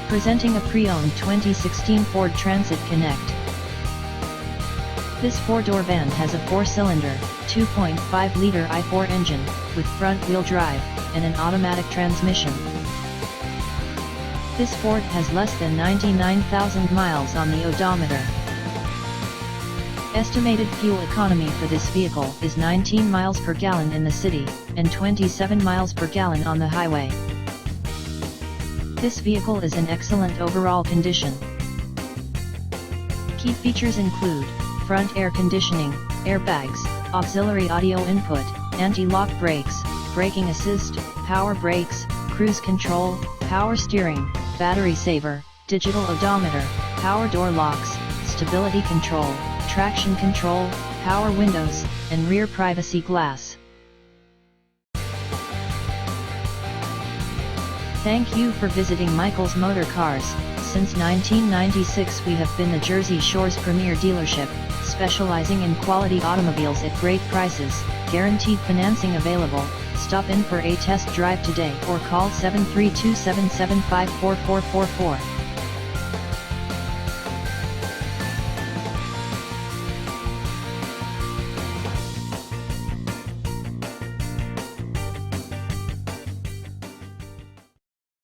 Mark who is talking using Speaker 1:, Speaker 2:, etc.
Speaker 1: Presenting a pre-owned 2016 Ford Transit Connect. This four-door van has a four-cylinder, 2.5-liter i4 engine, with front-wheel drive, and an automatic transmission. This Ford has less than 99,000 miles on the odometer. Estimated fuel economy for this vehicle is 19 miles per gallon in the city, and 27 miles per gallon on the highway. This vehicle is in excellent overall condition. Key features include front air conditioning, airbags, auxiliary audio input, anti-lock brakes, braking assist, power brakes, cruise control, power steering, battery saver, digital odometer, power door locks, stability control, traction control, power windows, and rear privacy glass. Thank you for visiting Michael's Motorcars. Since 1996 we have been the Jersey Shore's premier dealership, specializing in quality automobiles at great prices, guaranteed financing available. Stop in for a test drive today or call 732-775-4444.